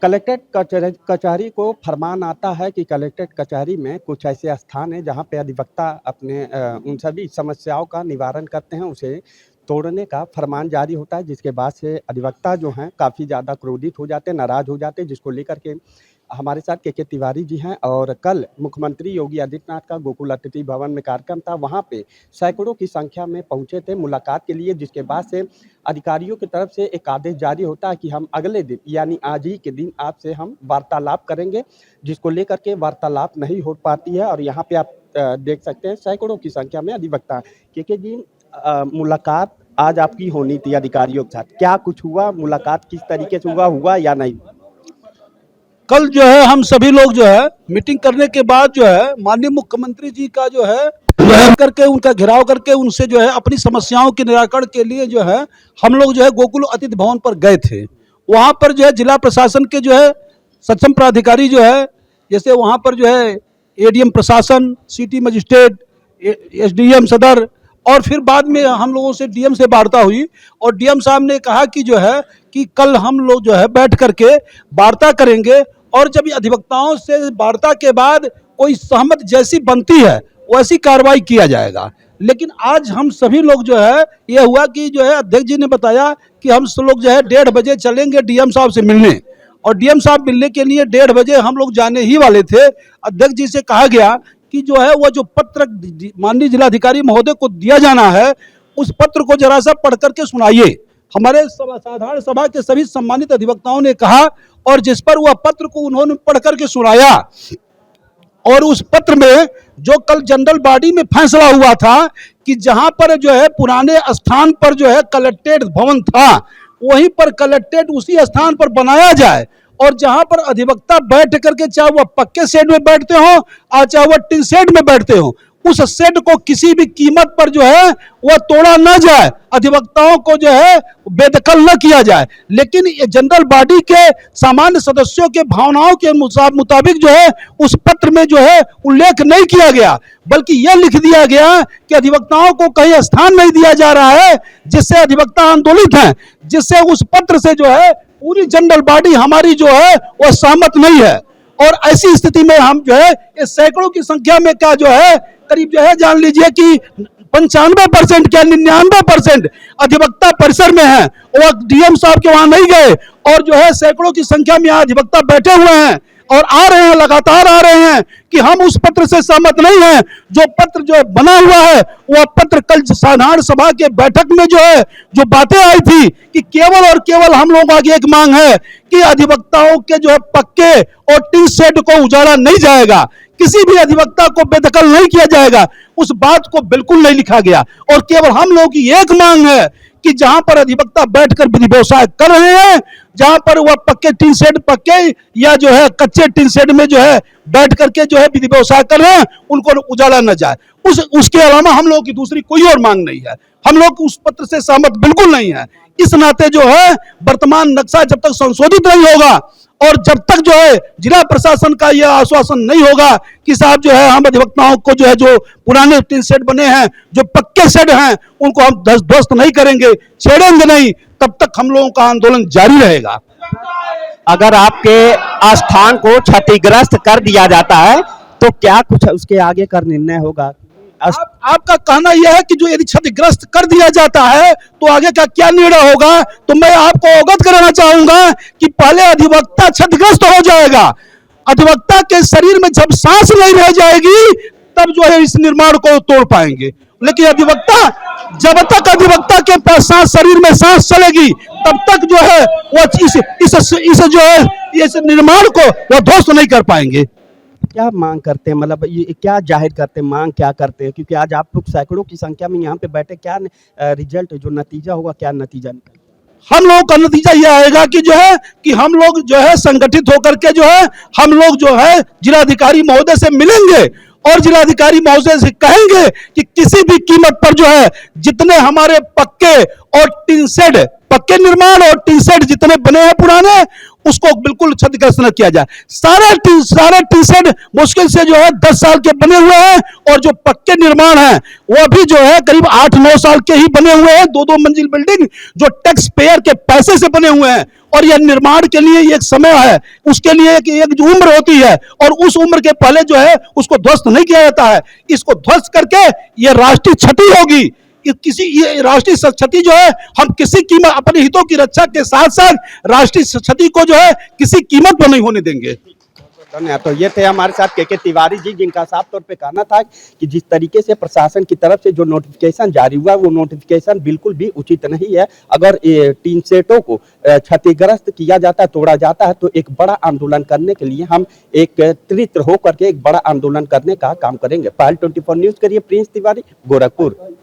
Collectorate कचहरी को फरमान आता है कि कलेक्ट्रेट कचहरी में कुछ ऐसे स्थान हैं जहां पे अधिवक्ता अपने उन सभी समस्याओं का निवारण करते हैं, उसे तोड़ने का फरमान जारी होता है, जिसके बाद से अधिवक्ता जो हैं काफ़ी ज़्यादा क्रोधित हो जाते हैं, नाराज़ हो जाते हैं, जिसको लेकर के हमारे साथ के तिवारी जी हैं। और कल मुख्यमंत्री योगी आदित्यनाथ का गोकुल अतिथि भवन में कार्यक्रम था, वहाँ पे सैकड़ों की संख्या में पहुँचे थे मुलाकात के लिए, जिसके बाद से अधिकारियों की तरफ से एक आदेश जारी होता है कि हम अगले दिन यानी आज ही के दिन आपसे हम वार्तालाप करेंगे, जिसको लेकर के वार्तालाप नहीं हो पाती है। और यहाँ पे आप देख सकते हैं सैकड़ों की संख्या में अधिवक्ता के जी मुलाकात आज आपकी होनी थी अधिकारियों के साथ, क्या कुछ हुआ? मुलाकात किस तरीके से हुआ या नहीं? कल जो है हम सभी लोग जो है मीटिंग करने के बाद जो है माननीय मुख्यमंत्री जी का जो है करके उनका घेराव करके उनसे जो है अपनी समस्याओं के निराकरण के लिए जो है हम लोग जो है गोकुल अतिथि भवन पर गए थे। वहाँ पर जो है जिला प्रशासन के जो है सक्षम प्राधिकारी जो है, जैसे वहाँ पर जो है एडीएम प्रशासन, सिटी मजिस्ट्रेट, एसडीएम सदर, और फिर बाद में हम लोगों से डीएम से वार्ता हुई और डीएम साहब ने कहा कि जो है कि कल हम लोग जो है बैठ करके वार्ता करेंगे और जब अधिवक्ताओं से वार्ता के बाद कोई सहमत जैसी बनती है वैसी कार्रवाई किया जाएगा। लेकिन आज हम सभी लोग जो है ये हुआ कि जो है अध्यक्ष जी ने बताया कि हम सब लोग जो है 1:30 बजे चलेंगे डीएम साहब से मिलने, और डीएम साहब मिलने के लिए 1:30 बजे हम लोग जाने ही वाले थे। अध्यक्ष जी से कहा गया कि जो है वो जो पत्र माननीय जिलाधिकारी महोदय को दिया जाना है उस पत्र को जरा सा पढ़ करके सुनाइए। हमारे साधारण सभा के सभी सम्मानित अधिवक्ताओं ने कहा और जिस पर वह पत्र को उन्होंने पढ़ करके सुनाया, और उस पत्र में जो कल जनरल बॉडी में फैसला हुआ था कि जहां पर जो है पुराने स्थान पर जो है कलेक्ट्रेट भवन था वहीं पर कलेक्ट्रेट उसी स्थान पर बनाया जाए, और जहां पर अधिवक्ता बैठ करके चाहे वह पक्के शेड में बैठते हो और चाहे वह टिन शेड में बैठते हो, उस शेड को किसी भी कीमत पर जो है वह तोड़ा न जाए, अधिवक्ताओं को जो है बेदखल न किया जाए। लेकिन जनरल बॉडी के सामान्य सदस्यों के भावनाओं के मुताबिक जो है उस पत्र में जो है उल्लेख नहीं किया गया, बल्कि यह लिख दिया गया कि अधिवक्ताओं को कहीं स्थान नहीं दिया जा रहा है, जिससे अधिवक्ता आंदोलित हैं, जिससे उस पत्र से जो है पूरी जनरल बॉडी हमारी जो है वह सहमत नहीं है। और ऐसी स्थिति में हम जो है इस सैकड़ों की संख्या में क्या जो है करीब जो है जान लीजिए कि 95% क्या 99% अधिवक्ता परिसर में है, और डीएम साहब के वहां नहीं गए, और जो है सैकड़ों की संख्या में यहाँ अधिवक्ता बैठे हुए हैं और आ रहे हैं, लगातार आ रहे हैं कि हम उस पत्र से सहमत नहीं हैं। जो पत्र जो बना हुआ है वह पत्र कल साधारण सभा के बैठक में जो है जो बातें आई थी कि केवल और केवल हम लोगों की एक मांग है कि अधिवक्ताओं के जो है पक्के और टिन शेड को उजाड़ा नहीं जाएगा, किसी भी अधिवक्ता को बेदखल नहीं किया जाएगा, उस बात को बिल्कुल नहीं लिखा गया। और केवल हम लोगों की एक मांग है कि जहां पर अधिवक्ता बैठकर विधि व्यवसाय कर रहे हैं, जहां पर वह पक्के टिन शेड पक्के या जो है कच्चे टिन शेड में जो है बैठ करके जो है विधि व्यवसाय कर रहे हैं उनको उजाड़ा न जाए, उसके अलावा हम लोगों की दूसरी कोई और मांग नहीं है। हम लोग उस पत्र से सहमत बिल्कुल नहीं है। इस नाते जो है वर्तमान नक्शा जब तक संशोधित नहीं होगा और जब तक जो है जिला प्रशासन का यह आश्वासन नहीं होगा कि साहब जो है हम अधिवक्ताओं को जो है जो पुराने टिन शेड बने हैं, जो पक्के शेड हैं, उनको हम ध्वस्त नहीं करेंगे, छेड़ेंगे नहीं, तब तक हम लोगों का आंदोलन जारी रहेगा। अगर आपके स्थान को क्षतिग्रस्त कर दिया जाता है तो क्या कुछ उसके आगे का निर्णय होगा? आपका कहना यह है कि जो यदि क्षतिग्रस्त कर दिया जाता है तो आगे का क्या निर्णय होगा? तो मैं आपको अवगत कराना चाहूंगा कि पहले अधिवक्ता क्षतिग्रस्त हो जाएगा, अधिवक्ता के शरीर में जब सांस नहीं रह जाएगी तब जो है इस निर्माण को तोड़ पाएंगे। लेकिन अधिवक्ता जब तक अधिवक्ता के पास सांस शरीर में सांस चलेगी तब तक जो है वो इस जो है इस निर्माण को वो ध्वस्त नहीं कर पाएंगे। क्या मांग करते हैं, मतलब ये क्या जाहिर करते हैं, मांग क्या करते हैं? क्योंकि आज आप लोग सैकड़ों की संख्या में यहाँ पे बैठे, क्या रिजल्ट जो नतीजा होगा, क्या नतीजा निकलेगा? हम लोगों का नतीजा यह आएगा कि जो है कि हम लोग जो है संगठित होकर के जो है हम लोग जो है जिलाधिकारी महोदय से मिलेंगे और जिलाधिकारी महोदय से कहेंगे कि किसी भी कीमत पर जो है जितने हमारे पक्के और टिन शेड, पक्के निर्माण और टिन शेड जितने बने हैं पुराने, उसको बिल्कुल क्षतिग्रस्त न किया जाए। सारे टी सेट मुश्किल से जो है 10 साल के बने हुए हैं और जो पक्के निर्माण है वो भी जो है करीब 8-9 साल के ही बने हुए हैं। 2-2 मंजिल बिल्डिंग जो टैक्स पेयर के पैसे से बने हुए हैं, और यह निर्माण के लिए एक समय है, उसके लिए एक जो उम्र होती है, और उस उम्र के पहले जो है उसको ध्वस्त नहीं किया जाता है। इसको ध्वस्त करके ये राष्ट्रीय क्षति होगी। ये राष्ट्रीय क्षति जो है हम किसी कीमत, अपने हितों की रक्षा के साथ साथ राष्ट्रीय क्षति को जो है किसी कीमत पर नहीं होने देंगे। तो ये थे हमारे साथ के तिवारी जी, जिनका साफ तौर पे कहना था कि जिस तरीके से प्रशासन की तरफ से जो नोटिफिकेशन जारी हुआ वो नोटिफिकेशन बिल्कुल भी उचित नहीं है। अगर ये टीन सेटों को क्षतिग्रस्त किया जाता है, तोड़ा जाता है, तो एक बड़ा आंदोलन करने के लिए हम एकत्रित होकर के एक बड़ा आंदोलन करने का काम करेंगे। पहल 24 न्यूज के लिए प्रिंस तिवारी, गोरखपुर।